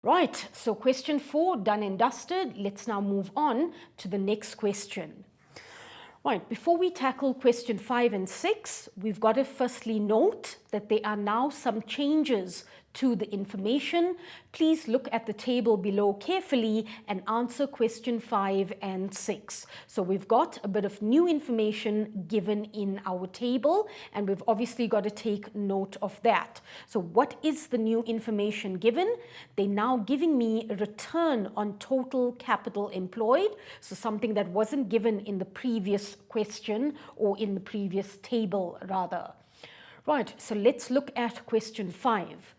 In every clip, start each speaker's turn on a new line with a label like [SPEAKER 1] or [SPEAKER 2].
[SPEAKER 1] Right, so question 4 done and dusted. Let's now move on to the next question. Right, before we tackle question 5 and 6, we've got to firstly note that there are now some changes to the information. Please look at the table below carefully and answer question 5 and 6. So we've got a bit of new information given in our table, and we've obviously got to take note of that. So what is the new information given? They're now giving me a return on total capital employed, so something that wasn't given in the previous question or in the previous table rather. Right, so let's look at question 5.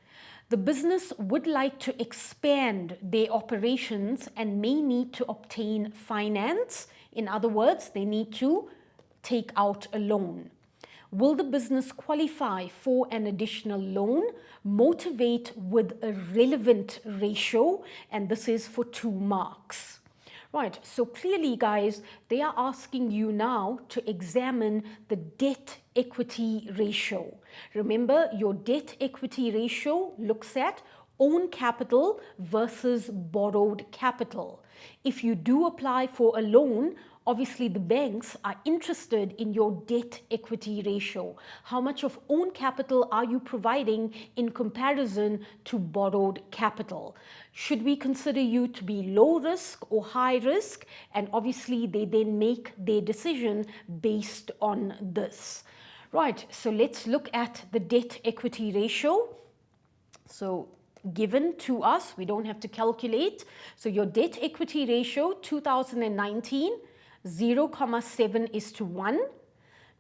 [SPEAKER 1] The business would like to expand their operations and may need to obtain finance. In other words, they need to take out a loan. Will the business qualify for an additional loan? Motivate with a relevant ratio, and this is for 2 marks. Right, so clearly guys, they are asking you now to examine the debt equity ratio. Remember, your debt equity ratio looks at own capital versus borrowed capital. If you do apply for a loan, obviously the banks are interested in your debt equity ratio. How much of own capital are you providing in comparison to borrowed capital? Should we consider you to be low risk or high risk? And obviously they then make their decision based on this. Right, so let's look at the debt equity ratio. So given to us, we don't have to calculate. So your debt equity ratio 2019, 0.7 is to 1.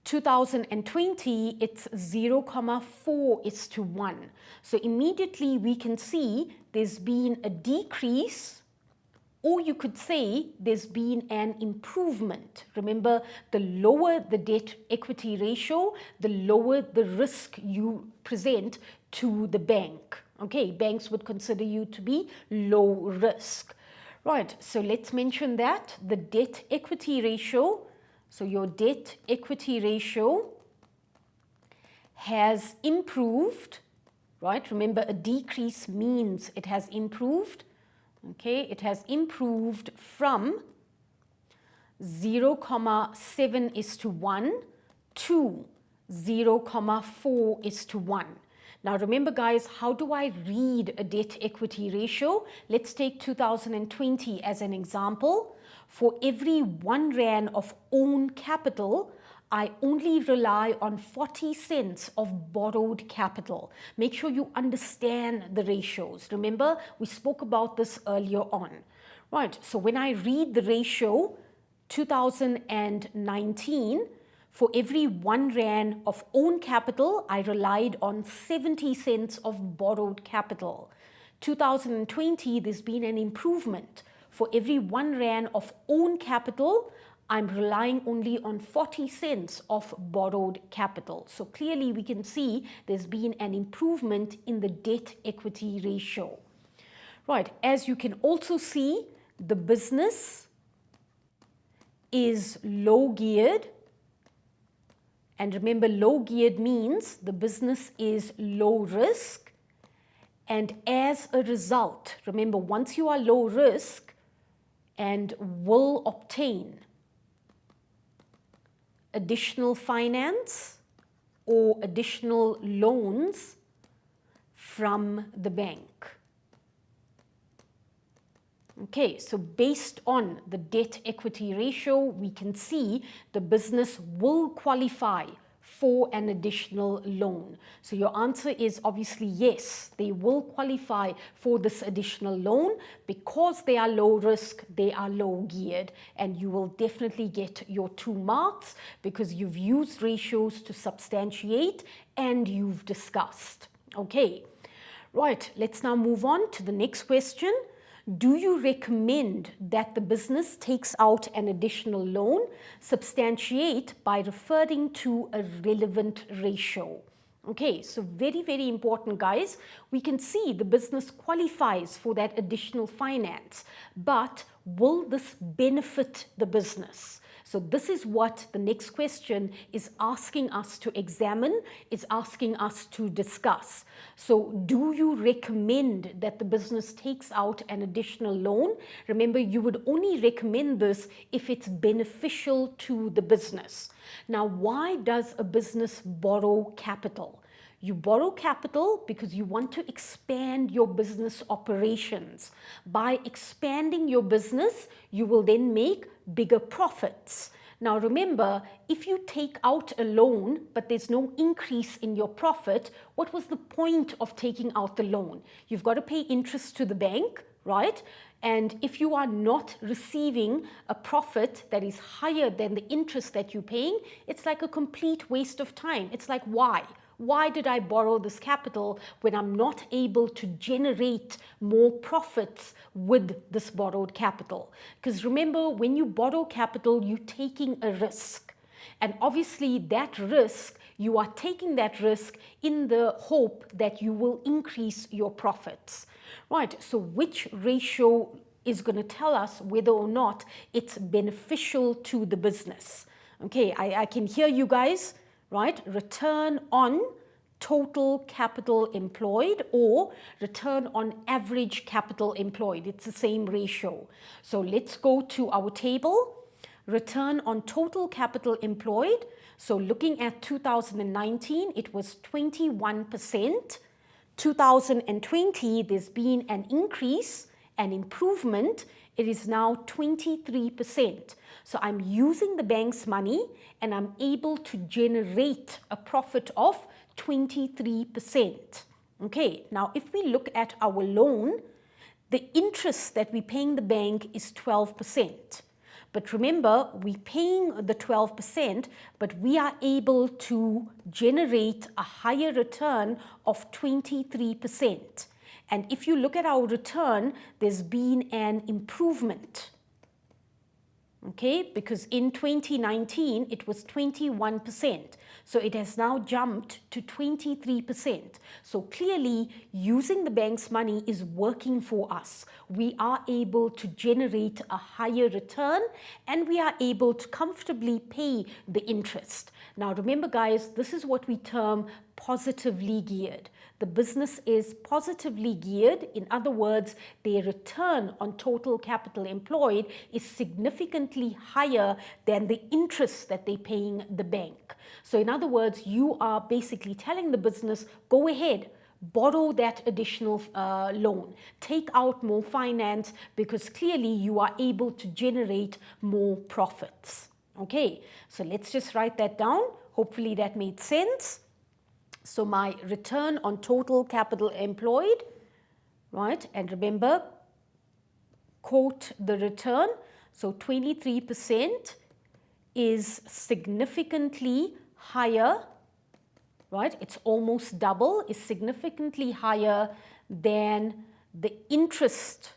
[SPEAKER 1] 2020, it's 0.4 is to 1. So immediately we can see there's been a decrease, or you could say there's been an improvement. Remember, the lower the debt equity ratio, the lower the risk you present to the bank. Okay, banks would consider you to be low risk. Right, so let's mention that the debt equity ratio, so your debt equity ratio has improved, right? Remember, a decrease means it has improved. Okay, it has improved from 0.7 is to 1 to 0.4 is to 1. Now remember guys, how do I read a debt equity ratio? Let's take 2020 as an example. For every 1 rand of own capital, I only rely on 40 cents of borrowed capital. Make sure you understand the ratios. Remember, we spoke about this earlier on. Right, so when I read the ratio 2019, for every 1 rand of own capital, I relied on 70 cents of borrowed capital. 2020, there's been an improvement. For every 1 rand of own capital, I'm relying only on 40 cents of borrowed capital. So clearly we can see there's been an improvement in the debt equity ratio. Right, as you can also see, the business is low geared. And remember, low geared means the business is low risk. And as a result, remember, once you are low risk and will obtain additional finance or additional loans from the bank. Okay, so based on the debt equity ratio, we can see the business will qualify for an additional loan. So your answer is obviously yes, they will qualify for this additional loan because they are low risk, they are low geared, and you will definitely get your 2 marks because you've used ratios to substantiate and you've discussed. Okay, right, let's now move on to the next question. Do you recommend that the business takes out an additional loan? Substantiate by referring to a relevant ratio. Okay, so very, very important, guys. We can see the business qualifies for that additional finance, but will this benefit the business? So this is what the next question is asking us to examine, is asking us to discuss. So do you recommend that the business takes out an additional loan? Remember, you would only recommend this if it's beneficial to the business. Now, why does a business borrow capital? You borrow capital because you want to expand your business operations. By expanding your business, you will then make bigger profits. Now remember, if you take out a loan but there's no increase in your profit, what was the point of taking out the loan? You've got to pay interest to the bank, right? And if you are not receiving a profit that is higher than the interest that you're paying, it's like a complete waste of time. It's like, why? Why did I borrow this capital when I'm not able to generate more profits with this borrowed capital? Because remember, when you borrow capital, you're taking a risk. And obviously that risk, you are taking that risk in the hope that you will increase your profits. Right, so which ratio is going to tell us whether or not it's beneficial to the business? Okay, I can hear you guys. Right, return on total capital employed or return on average capital employed. It's the same ratio. So let's go to our table. Return on total capital employed. So looking at 2019, it was 21%. 2020, there's been an increase, an improvement. It is now 23%. So I'm using the bank's money and I'm able to generate a profit of 23%. Okay, now if we look at our loan, the interest that we're paying the bank is 12%. But remember, we're paying the 12%, but we are able to generate a higher return of 23%. And if you look at our return, there's been an improvement. Okay, because in 2019, it was 21%. So it has now jumped to 23%. So clearly, using the bank's money is working for us. We are able to generate a higher return and we are able to comfortably pay the interest. Now remember guys, this is what we term positively geared. The business is positively geared. In other words, their return on total capital employed is significantly higher than the interest that they're paying the bank. So in other words, you are basically telling the business, go ahead, borrow that additional loan, take out more finance because clearly you are able to generate more profits. Okay, so let's just write that down. Hopefully that made sense. So my return on total capital employed, right? And remember, quote the return. So 23% is significantly higher, right? It's almost double, is significantly higher than the interest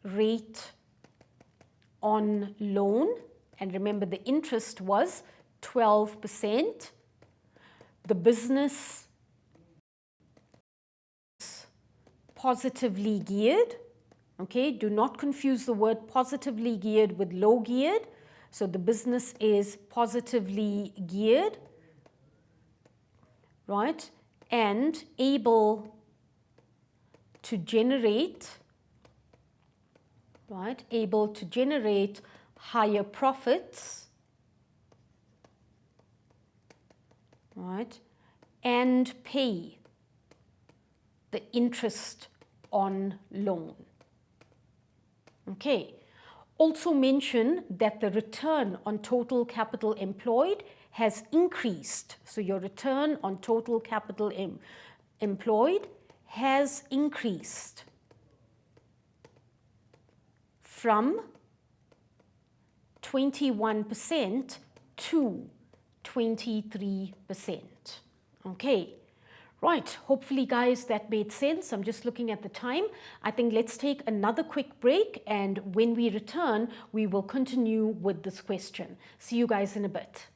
[SPEAKER 1] rate on loan. And remember, the interest was 12%. The business is positively geared. Okay, do not confuse the word positively geared with low geared. So the business is positively geared, right, and able to generate, right, able to generate higher profits, right, and pay the interest on loan. Okay. Also mention that the return on total capital employed has increased. So your return on total capital employed has increased from 21% to 23%. Okay. Right, hopefully guys that made sense. I'm just looking at the time. I think let's take another quick break, and when we return, we will continue with this question. See you guys in a bit.